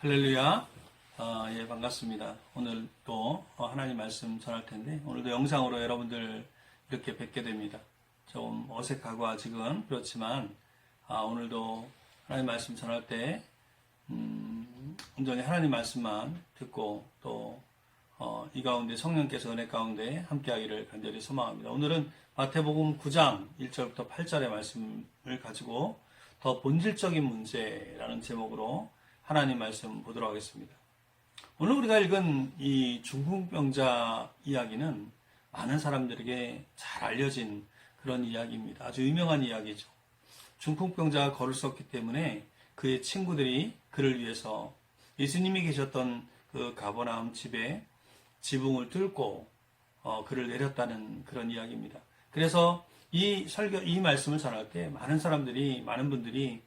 할렐루야. 예, 반갑습니다. 오늘 또 하나님 말씀 전할 텐데, 오늘도 영상으로 여러분들 이렇게 뵙게 됩니다. 좀 어색하고 아직은 그렇지만, 오늘도 하나님 말씀 전할 때, 온전히 하나님 말씀만 듣고 또, 이 가운데 성령께서 은혜 가운데 함께하기를 간절히 소망합니다. 오늘은 마태복음 9장 1절부터 8절의 말씀을 가지고 더 본질적인 문제라는 제목으로 하나님 말씀 보도록 하겠습니다. 오늘 우리가 읽은 이 중풍병자 이야기는 많은 사람들에게 잘 알려진 그런 이야기입니다. 아주 유명한 이야기죠. 중풍병자가 걸을 수 없기 때문에 그의 친구들이 그를 위해서 예수님이 계셨던 그 가버나움 집에 지붕을 뚫고 그를 내렸다는 그런 이야기입니다. 그래서 이 말씀을 전할 때 많은 분들이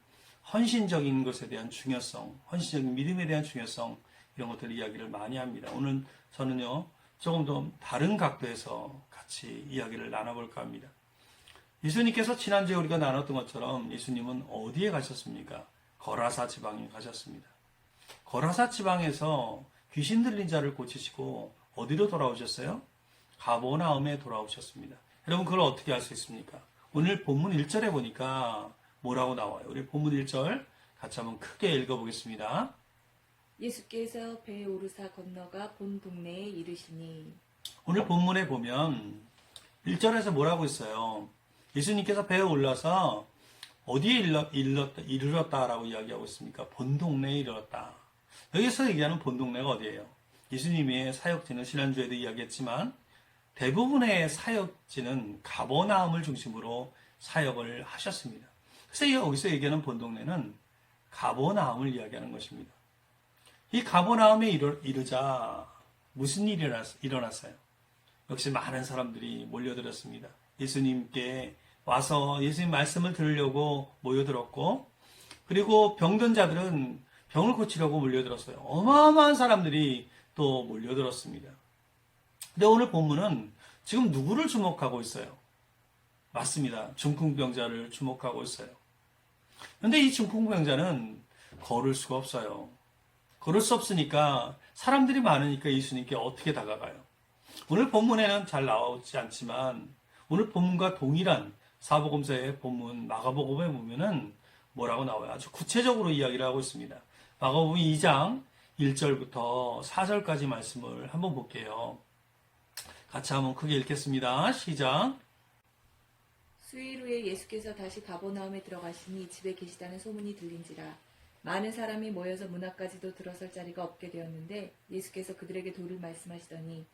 헌신적인 것에 대한 중요성, 헌신적인 믿음에 대한 중요성, 이런 것들 이야기를 많이 합니다. 오늘 저는요, 조금 더 다른 각도에서 같이 이야기를 나눠볼까 합니다. 예수님께서 지난주에 우리가 나눴던 것처럼 예수님은 어디에 가셨습니까? 거라사 지방에 가셨습니다. 거라사 지방에서 귀신 들린 자를 고치시고 어디로 돌아오셨어요? 가버나움에 돌아오셨습니다. 여러분, 그걸 어떻게 알 수 있습니까? 오늘 본문 1절에 보니까 뭐라고 나와요? 우리 본문 1절 같이 한번 크게 읽어보겠습니다. 예수께서 배에 오르사 건너가 본 동네에 이르시니. 오늘 본문에 보면 1절에서 뭐라고 있어요? 예수님께서 배에 올라서 어디에 이르렀다라고 이야기하고 있습니까? 본 동네에 이르렀다. 여기서 얘기하는 본 동네가 어디예요? 예수님의 사역지는 지난주에도 이야기했지만 대부분의 사역지는 가버나움을 중심으로 사역을 하셨습니다. 그래서 여기서 얘기하는 본 동네는 가버나움을 이야기하는 것입니다. 이 가버나움에 이르자 무슨 일이 일어났어요? 역시 많은 사람들이 몰려들었습니다. 예수님께 와서 예수님 말씀을 들으려고 모여들었고, 그리고 병든 자들은 병을 고치려고 몰려들었어요. 어마어마한 사람들이 또 몰려들었습니다. 근데 오늘 본문은 지금 누구를 주목하고 있어요? 맞습니다. 중풍병자를 주목하고 있어요. 그런데 이 중풍병자는 걸을 수가 없어요. 걸을 수 없으니까 사람들이 많으니까 예수님께 어떻게 다가가요? 오늘 본문에는 잘 나오지 않지만 오늘 본문과 동일한 사복음서의 본문 마가복음에 보면은 뭐라고 나와요? 아주 구체적으로 이야기를 하고 있습니다. 마가복음 2장 1절부터 4절까지 말씀을 한번 볼게요. 같이 한번 크게 읽겠습니다. 시작. 수일 후에 예수께서 다시 가버나움에 들어가시니 집에 계시다는 소문이 들린지라 많은 사람이 모여서 문 앞까지도 들어설 자리가 없게 되었는데 예수께서 그들에게 도를 말씀하시더니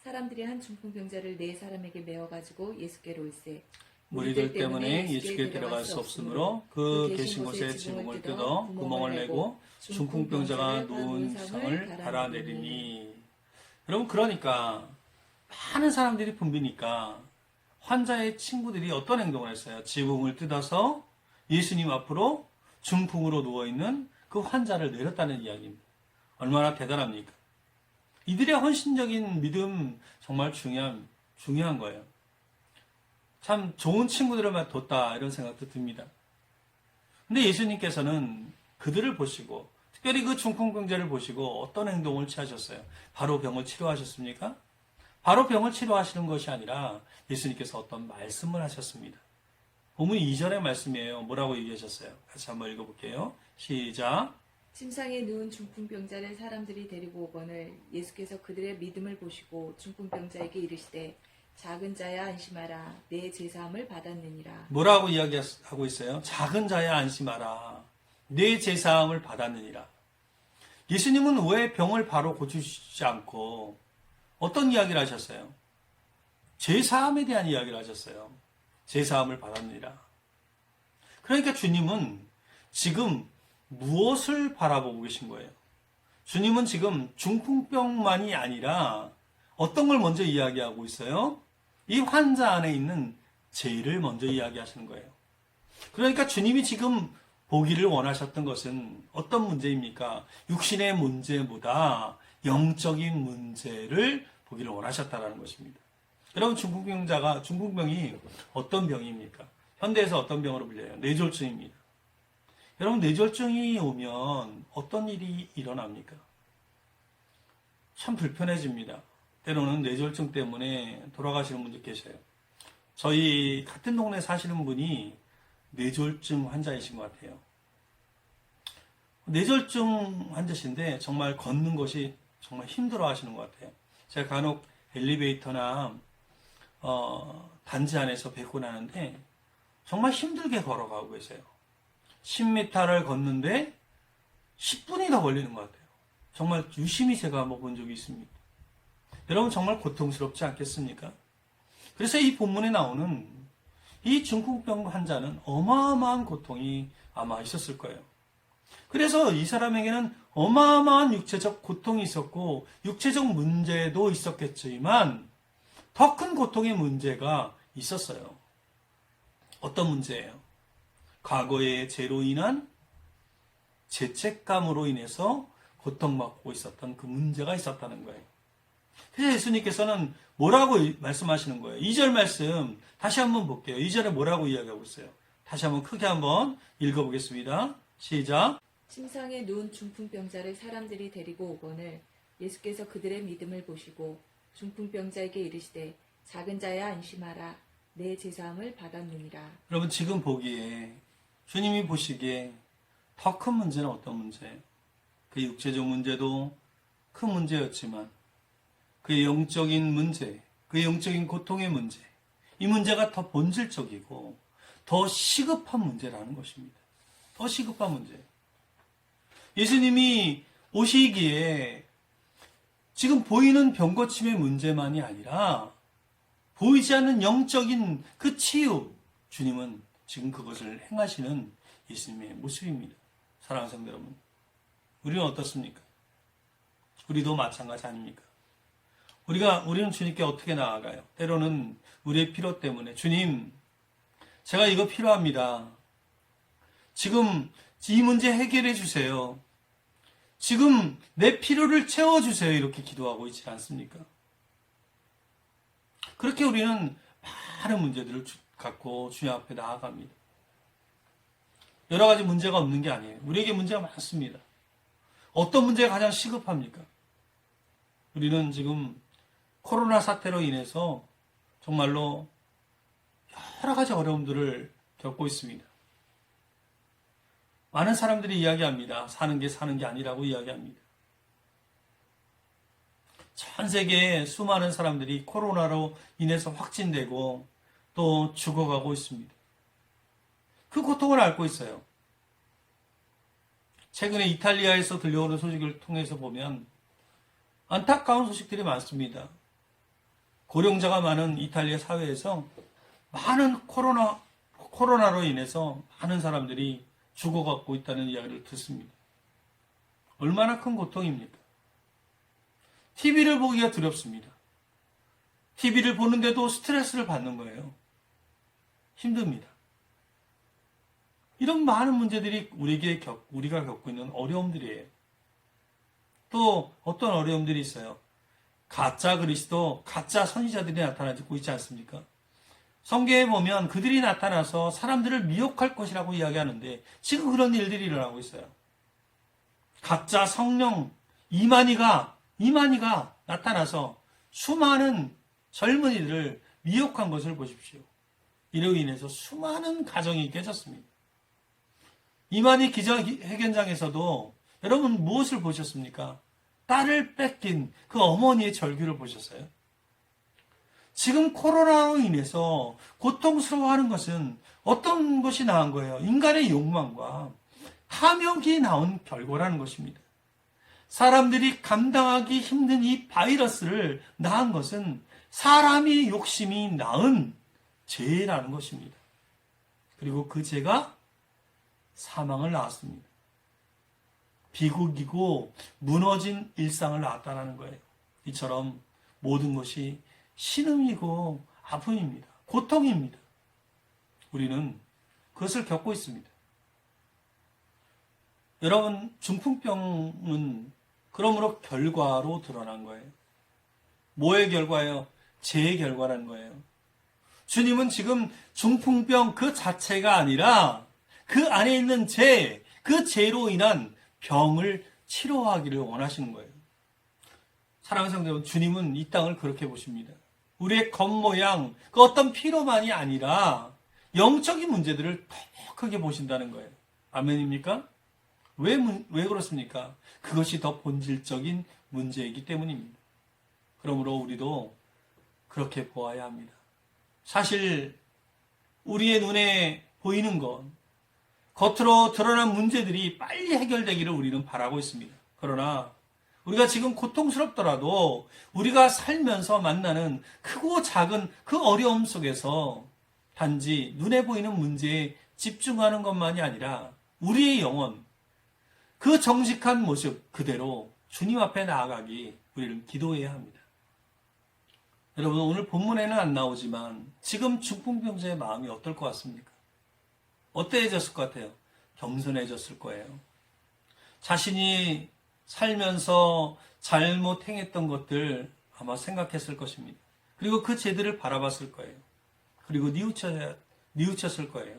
사람들이 한 중풍병자를 네 사람에게 메어가지고 예수께로 올세. 무리들 때문에 예수께 데려갈 수 없으므로 그 계신 곳에 지붕을 뜯어 구멍을 내고 중풍병자가 누운 상을 달아내리니. 여러분, 그러니까 많은 사람들이 붐비니까 환자의 친구들이 어떤 행동을 했어요? 지붕을 뜯어서 예수님 앞으로 중풍으로 누워있는 그 환자를 내렸다는 이야기입니다. 얼마나 대단합니까? 이들의 헌신적인 믿음 정말 중요한 거예요. 참 좋은 친구들을 뒀다, 이런 생각도 듭니다. 근데 예수님께서는 그들을 보시고, 특별히 그 중풍병자를 보시고 어떤 행동을 취하셨어요? 바로 병을 치료하셨습니까? 바로 병을 치료하시는 것이 아니라 예수님께서 어떤 말씀을 하셨습니다. 본문 2절의 말씀이에요. 뭐라고 얘기하셨어요? 같이 한번 읽어볼게요. 시작. 침상에 누운 중풍병자를 사람들이 데리고 오거늘 예수께서 그들의 믿음을 보시고 중풍병자에게 이르시되 작은 자야 안심하라 내 제사함을 받았느니라. 뭐라고 이야기하고 있어요? 작은 자야 안심하라 내 제사함을 받았느니라. 예수님은 왜 병을 바로 고치시지 않고 어떤 이야기를 하셨어요? 제사함에 대한 이야기를 하셨어요. 제사함을 받았느니라. 그러니까 주님은 지금 무엇을 바라보고 계신 거예요? 주님은 지금 중풍병만이 아니라 어떤 걸 먼저 이야기하고 있어요? 이 환자 안에 있는 죄를 먼저 이야기하시는 거예요. 그러니까 주님이 지금 보기를 원하셨던 것은 어떤 문제입니까? 육신의 문제보다 영적인 문제를 보기를 원하셨다는 것입니다. 여러분, 중풍병이 어떤 병입니까? 현대에서 어떤 병으로 불려요? 뇌졸중입니다. 여러분, 뇌졸중이 오면 어떤 일이 일어납니까? 참 불편해집니다. 때로는 뇌졸중 때문에 돌아가시는 분들 계셔요. 저희 같은 동네 사시는 분이 뇌졸중 환자이신 것 같아요. 뇌졸중 환자신데 정말 걷는 것이 정말 힘들어 하시는 것 같아요. 제가 간혹 엘리베이터나 단지 안에서 뵙곤 하는데 정말 힘들게 걸어가고 계세요. 10m를 걷는데 10분이 더 걸리는 것 같아요. 정말 유심히 제가 본 적이 있습니다. 여러분 정말 고통스럽지 않겠습니까? 그래서 이 본문에 나오는 이 중풍병 환자는 어마어마한 고통이 아마 있었을 거예요. 그래서 이 사람에게는 어마어마한 육체적 고통이 있었고 육체적 문제도 있었겠지만 더 큰 고통의 문제가 있었어요. 어떤 문제예요? 과거의 죄로 인한 죄책감으로 인해서 고통받고 있었던 그 문제가 있었다는 거예요. 그래서 예수님께서는 뭐라고 말씀하시는 거예요? 2절 말씀 다시 한번 볼게요. 2절에 뭐라고 이야기하고 있어요? 다시 한번 크게 한번 읽어보겠습니다. 시작. 침상에 누운 중풍병자를 사람들이 데리고 오거늘 예수께서 그들의 믿음을 보시고 중풍병자에게 이르시되 작은 자야 안심하라 내 제사함을 받았느니라. 여러분 지금 보기에 주님이 보시기에 더 큰 문제는 어떤 문제예요? 그 육체적 문제도 큰 문제였지만 그의 영적인 문제, 그의 영적인 고통의 문제, 이 문제가 더 본질적이고 더 시급한 문제라는 것입니다. 더 시급한 문제. 예수님이 오시기에 지금 보이는 병고침의 문제만이 아니라 보이지 않는 영적인 그 치유, 주님은 지금 그것을 행하시는 예수님의 모습입니다. 사랑하는 성도 여러분, 우리는 어떻습니까? 우리도 마찬가지 아닙니까? 우리는 주님께 어떻게 나아가요? 때로는 우리의 필요 때문에 주님, 제가 이거 필요합니다. 지금 이 문제 해결해 주세요. 지금 내 필요를 채워주세요. 이렇게 기도하고 있지 않습니까? 그렇게 우리는 많은 문제들을 갖고 주님 앞에 나아갑니다. 여러 가지 문제가 없는 게 아니에요. 우리에게 문제가 많습니다. 어떤 문제가 가장 시급합니까? 우리는 지금 코로나 사태로 인해서 정말로 여러 가지 어려움들을 겪고 있습니다. 많은 사람들이 이야기합니다. 사는 게 아니라고 이야기합니다. 전 세계에 수많은 사람들이 코로나로 인해서 확진되고 또 죽어가고 있습니다. 그 고통을 앓고 있어요. 최근에 이탈리아에서 들려오는 소식을 통해서 보면 안타까운 소식들이 많습니다. 고령자가 많은 이탈리아 사회에서 많은 코로나로 인해서 많은 사람들이 죽어가고 있다는 이야기를 듣습니다. 얼마나 큰 고통입니까? TV를 보기가 두렵습니다. TV를 보는데도 스트레스를 받는 거예요. 힘듭니다. 이런 많은 문제들이 우리가 겪고 있는 어려움들이에요. 또 어떤 어려움들이 있어요? 가짜 그리스도, 가짜 선지자들이 나타나고 있지 않습니까? 성경에 보면 그들이 나타나서 사람들을 미혹할 것이라고 이야기하는데 지금 그런 일들이 일어나고 있어요. 가짜 성령 이만희가 나타나서 수많은 젊은이들을 미혹한 것을 보십시오. 이로 인해서 수많은 가정이 깨졌습니다. 이만희 기자회견장에서도 여러분 무엇을 보셨습니까? 딸을 뺏긴 그 어머니의 절규를 보셨어요? 지금 코로나로 인해서 고통스러워하는 것은 어떤 것이 나은 거예요? 인간의 욕망과 탐욕이 나온 결과라는 것입니다. 사람들이 감당하기 힘든 이 바이러스를 낳은 것은 사람이 욕심이 낳은 죄라는 것입니다. 그리고 그 죄가 사망을 낳았습니다. 비극이고 무너진 일상을 낳았다는 거예요. 이처럼 모든 것이 신음이고 아픔입니다. 고통입니다. 우리는 그것을 겪고 있습니다. 여러분, 중풍병은 그러므로 결과로 드러난 거예요. 뭐의 결과예요? 죄의 결과라는 거예요. 주님은 지금 중풍병 그 자체가 아니라 그 안에 있는 죄, 그 죄로 인한 병을 치료하기를 원하시는 거예요. 사랑하는 성도 여러분, 주님은 이 땅을 그렇게 보십니다. 우리의 겉모양, 그 어떤 피로만이 아니라 영적인 문제들을 더 크게 보신다는 거예요. 아멘입니까? 왜 그렇습니까? 그것이 더 본질적인 문제이기 때문입니다. 그러므로 우리도 그렇게 보아야 합니다. 사실 우리의 눈에 보이는 것, 겉으로 드러난 문제들이 빨리 해결되기를 우리는 바라고 있습니다. 그러나 우리가 지금 고통스럽더라도 우리가 살면서 만나는 크고 작은 그 어려움 속에서 단지 눈에 보이는 문제에 집중하는 것만이 아니라 우리의 영혼, 그 정직한 모습 그대로 주님 앞에 나아가기 우리는 기도해야 합니다. 여러분, 오늘 본문에는 안 나오지만 지금 중풍병자의 마음이 어떨 것 같습니까? 어때해졌을 것 같아요? 겸손해졌을 거예요. 자신이 살면서 잘못 행했던 것들 아마 생각했을 것입니다. 그리고 그 죄들을 바라봤을 거예요. 그리고 뉘우쳤을 거예요.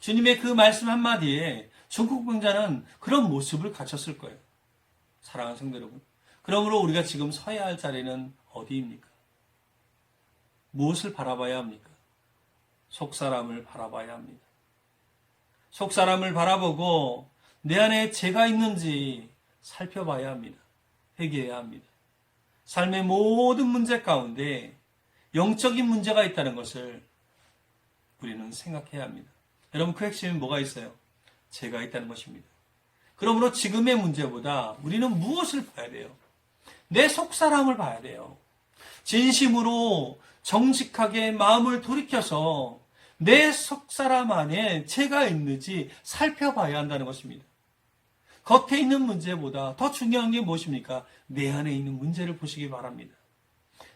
주님의 그 말씀 한마디에 중풍병자는 그런 모습을 갖췄을 거예요. 사랑하는 성도 여러분, 그러므로 우리가 지금 서야 할 자리는 어디입니까? 무엇을 바라봐야 합니까? 속사람을 바라봐야 합니다. 속사람을 바라보고 내 안에 죄가 있는지 살펴봐야 합니다. 회개해야 합니다. 삶의 모든 문제 가운데 영적인 문제가 있다는 것을 우리는 생각해야 합니다. 여러분, 그 핵심에 뭐가 있어요? 죄가 있다는 것입니다. 그러므로 지금의 문제보다 우리는 무엇을 봐야 돼요? 내 속사람을 봐야 돼요. 진심으로 정직하게 마음을 돌이켜서 내 속사람 안에 죄가 있는지 살펴봐야 한다는 것입니다. 겉에 있는 문제보다 더 중요한 게 무엇입니까? 내 안에 있는 문제를 보시기 바랍니다.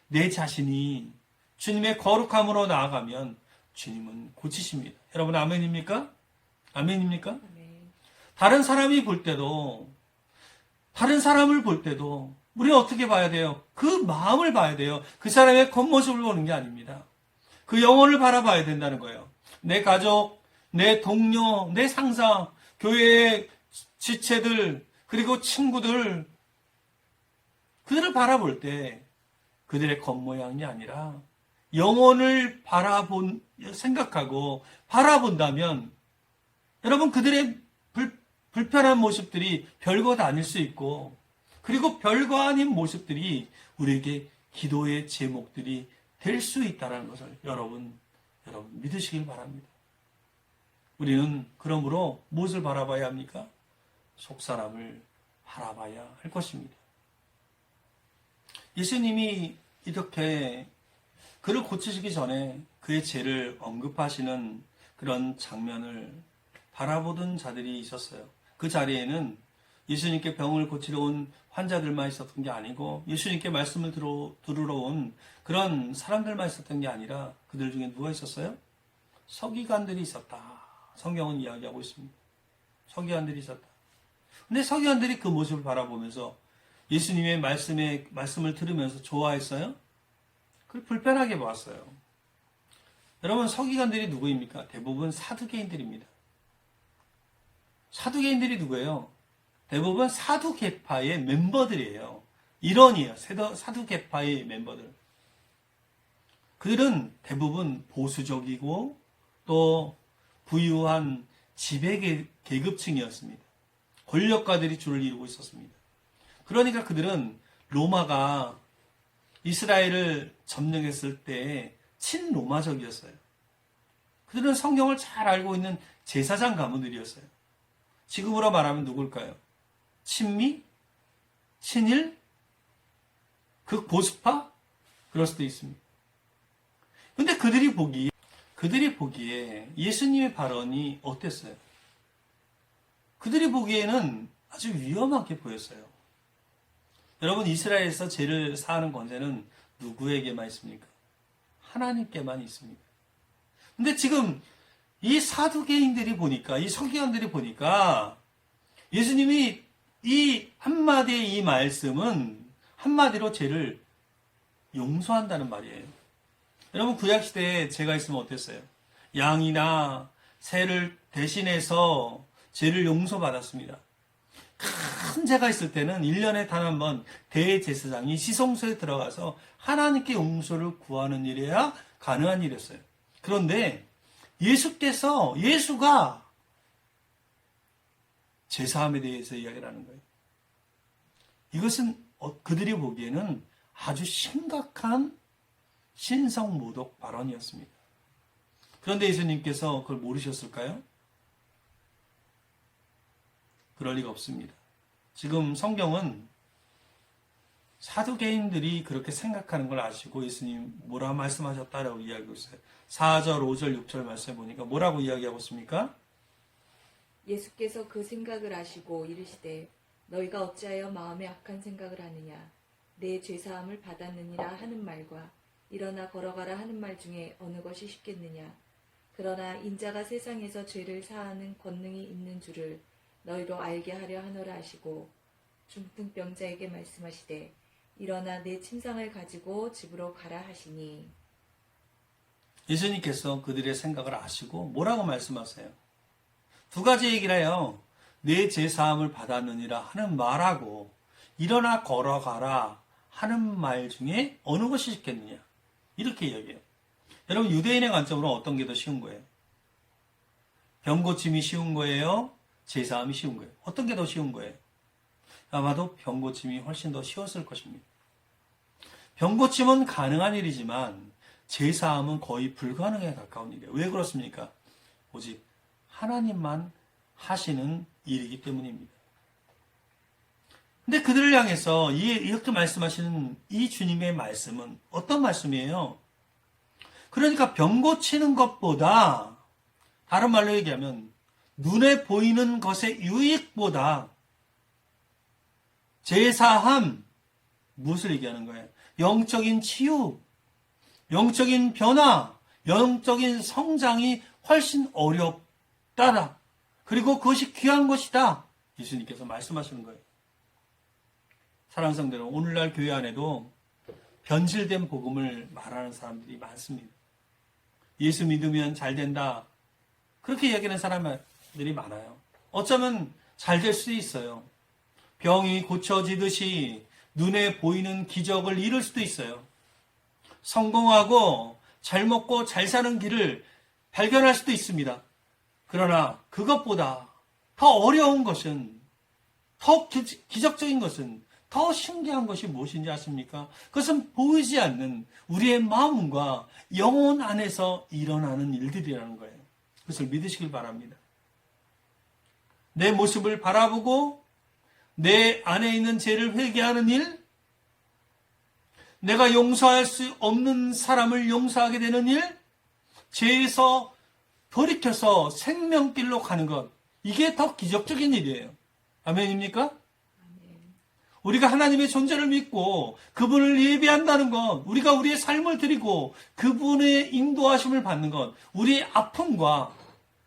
내 자신이 주님의 거룩함으로 나아가면 주님은 고치십니다. 여러분, 아멘입니까? 아멘입니까? 네. 다른 사람을 볼 때도 우리는 어떻게 봐야 돼요? 그 마음을 봐야 돼요. 그 사람의 겉모습을 보는 게 아닙니다. 그 영혼을 바라봐야 된다는 거예요. 내 가족, 내 동료, 내 상사, 교회의 지체들, 그리고 친구들, 그들을 바라볼 때 그들의 겉모양이 아니라 영혼을 생각하고 바라본다면 여러분, 그들의 불편한 모습들이 별것 아닐 수 있고, 그리고 별거 아닌 모습들이 우리에게 기도의 제목들이 될 수 있다는 것을 여러분 믿으시길 바랍니다. 우리는 그러므로 무엇을 바라봐야 합니까? 속사람을 바라봐야 할 것입니다. 예수님이 이렇게 그를 고치시기 전에 그의 죄를 언급하시는 그런 장면을 바라보던 자들이 있었어요. 그 자리에는 예수님께 병을 고치러 온 환자들만 있었던 게 아니고 예수님께 말씀을 들으러 온 그런 사람들만 있었던 게 아니라 그들 중에 누가 있었어요? 서기관들이 있었다. 성경은 이야기하고 있습니다. 서기관들이 있었다. 근데 서기관들이 그 모습을 바라보면서 예수님의 말씀을 들으면서 좋아했어요? 그걸 불편하게 보았어요. 여러분, 서기관들이 누구입니까? 대부분 사두개인들입니다. 사두개인들이 누구예요? 대부분 사두개파의 멤버들이에요. 일원이에요. 사두개파의 멤버들. 그들은 대부분 보수적이고 또 부유한 지배계급층이었습니다. 권력가들이 줄을 이루고 있었습니다. 그러니까 그들은 로마가 이스라엘을 점령했을 때 친로마적이었어요. 그들은 성경을 잘 알고 있는 제사장 가문들이었어요. 지금으로 말하면 누굴까요? 친미? 친일? 극보수파? 그럴 수도 있습니다. 근데 그들이 보기에 예수님의 발언이 어땠어요? 그들이 보기에는 아주 위험하게 보였어요. 여러분, 이스라엘에서 죄를 사하는 권세는 누구에게만 있습니까? 하나님께만 있습니다. 근데 지금 이 사두개인들이 보니까, 이 서기관들이 보니까 예수님이 이 한마디의 이 말씀은 한마디로 죄를 용서한다는 말이에요. 여러분, 구약시대에 죄가 있으면 어땠어요? 양이나 새를 대신해서 죄를 용서받았습니다. 큰 죄가 있을 때는 1년에 단 한 번 대제사장이 시성소에 들어가서 하나님께 용서를 구하는 일이야 가능한 일이었어요. 그런데 예수가 제사함에 대해서 이야기를 하는 거예요. 이것은 그들이 보기에는 아주 심각한 신성모독 발언이었습니다. 그런데 예수님께서 그걸 모르셨을까요? 그럴 리가 없습니다. 지금 성경은 사두개인들이 그렇게 생각하는 걸 아시고 예수님 뭐라 말씀하셨다라고 이야기하고 있어요. 4절, 5절, 6절 말씀해 보니까 뭐라고 이야기하고 있습니까? 예수께서 그 생각을 아시고 이르시되 너희가 어찌하여 마음에 악한 생각을 하느냐 내 죄사함을 받았느니라 하는 말과 일어나 걸어가라 하는 말 중에 어느 것이 쉽겠느냐 그러나 인자가 세상에서 죄를 사하는 권능이 있는 줄을 너희로 알게 하려 하노라 하시고 중풍병자에게 말씀하시되 일어나 내 침상을 가지고 집으로 가라 하시니. 예수님께서 그들의 생각을 아시고 뭐라고 말씀하세요? 두 가지 얘기를 해요. 내 죄사함을 받았느니라 하는 말하고 일어나 걸어가라 하는 말 중에 어느 것이 쉽겠느냐 이렇게 이야기해요. 여러분 유대인의 관점으로 어떤 게 더 쉬운 거예요? 병고침이 쉬운 거예요? 제사함이 쉬운 거예요? 어떤 게 더 쉬운 거예요? 아마도 병고침이 훨씬 더 쉬웠을 것입니다. 병고침은 가능한 일이지만 제사함은 거의 불가능에 가까운 일이에요. 왜 그렇습니까? 오직 하나님만 하시는 일이기 때문입니다. 근데 그들을 향해서 이렇게 말씀하시는 이 주님의 말씀은 어떤 말씀이에요? 그러니까 병 고치는 것보다 다른 말로 얘기하면 눈에 보이는 것의 유익보다 제사함 무엇을 얘기하는 거예요? 영적인 치유, 영적인 변화, 영적인 성장이 훨씬 어렵다. 그리고 그것이 귀한 것이다. 예수님께서 말씀하시는 거예요. 사랑하는 성도들, 오늘날 교회 안에도 변질된 복음을 말하는 사람들이 많습니다. 예수 믿으면 잘 된다. 그렇게 얘기하는 사람들이 많아요. 어쩌면 잘 될 수도 있어요. 병이 고쳐지듯이 눈에 보이는 기적을 이룰 수도 있어요. 성공하고 잘 먹고 잘 사는 길을 발견할 수도 있습니다. 그러나 그것보다 더 어려운 것은, 더 기적적인 것은, 더 신기한 것이 무엇인지 아십니까? 그것은 보이지 않는 우리의 마음과 영혼 안에서 일어나는 일들이라는 거예요. 그것을 믿으시길 바랍니다. 내 모습을 바라보고 내 안에 있는 죄를 회개하는 일, 내가 용서할 수 없는 사람을 용서하게 되는 일, 죄에서 돌이켜서 생명길로 가는 것, 이게 더 기적적인 일이에요. 아멘입니까? 우리가 하나님의 존재를 믿고 그분을 예배한다는 것, 우리가 우리의 삶을 드리고 그분의 인도하심을 받는 것, 우리의 아픔과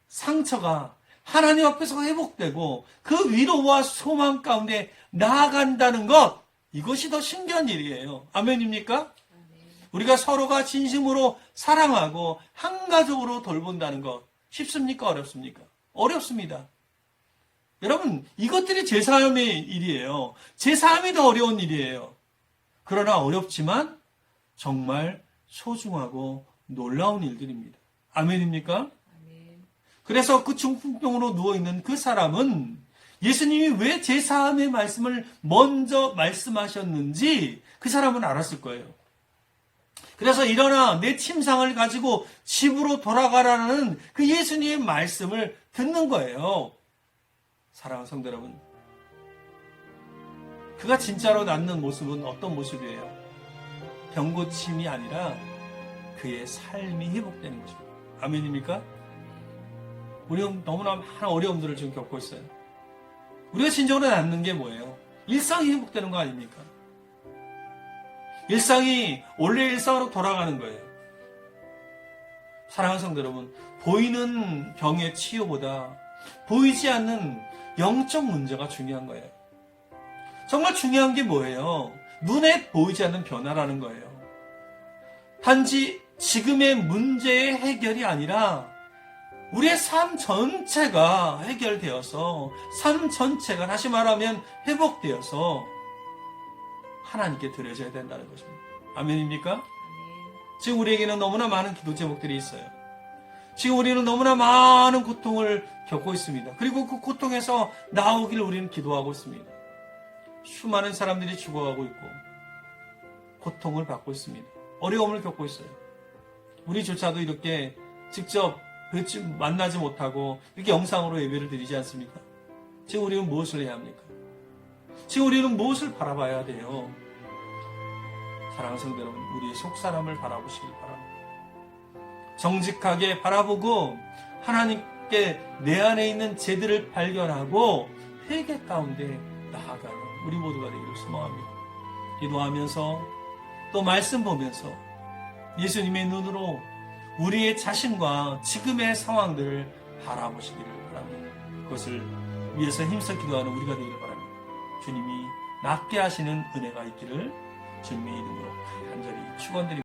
상처가 하나님 앞에서 회복되고 그 위로와 소망 가운데 나아간다는 것, 이것이 더 신기한 일이에요. 아멘입니까? 우리가 서로가 진심으로 사랑하고 한 가족으로 돌본다는 것, 쉽습니까? 어렵습니까? 어렵습니다. 여러분, 이것들이 제사함의 일이에요. 제사함이 더 어려운 일이에요. 그러나 어렵지만 정말 소중하고 놀라운 일들입니다. 아멘입니까? 아멘. 그래서 그 중풍병으로 누워있는 그 사람은 예수님이 왜 제사함의 말씀을 먼저 말씀하셨는지 그 사람은 알았을 거예요. 그래서 일어나 내 침상을 가지고 집으로 돌아가라는 그 예수님의 말씀을 듣는 거예요. 사랑하는 성도 여러분, 그가 진짜로 낫는 모습은 어떤 모습이에요? 병고침이 아니라 그의 삶이 회복되는 것입니다. 아멘입니까? 우리는 너무나 많은 어려움들을 지금 겪고 있어요. 우리가 진정으로 낫는 게 뭐예요? 일상이 회복되는 거 아닙니까? 일상이 원래 일상으로 돌아가는 거예요. 사랑하는 성도 여러분, 보이는 병의 치유보다 보이지 않는 영적 문제가 중요한 거예요. 정말 중요한 게 뭐예요? 눈에 보이지 않는 변화라는 거예요. 단지 지금의 문제의 해결이 아니라 우리의 삶 전체가 해결되어서 삶 전체가 다시 말하면 회복되어서 하나님께 드려져야 된다는 것입니다. 아멘입니까? 아멘. 지금 우리에게는 너무나 많은 기도 제목들이 있어요. 지금 우리는 너무나 많은 고통을 겪고 있습니다. 그리고 그 고통에서 나오기를 우리는 기도하고 있습니다. 수많은 사람들이 죽어가고 있고 고통을 받고 있습니다. 어려움을 겪고 있어요. 우리조차도 이렇게 직접 만나지 못하고 이렇게 영상으로 예배를 드리지 않습니까? 지금 우리는 무엇을 해야 합니까? 지금 우리는 무엇을 바라봐야 돼요? 사랑하는 성도 여러분, 우리의 속사람을 바라보시길 바랍니다. 정직하게 바라보고 하나님께 내 안에 있는 죄들을 발견하고 회개 가운데 나아가는 우리 모두가 되기를 소망합니다. 기도하면서 또 말씀 보면서 예수님의 눈으로 우리의 자신과 지금의 상황들을 바라보시기를 바랍니다. 그것을 위해서 힘써 기도하는 우리가 되기를 바랍니다. 주님이 낫게 하시는 은혜가 있기를 주님의 이름으로 간절히 축원드립니다.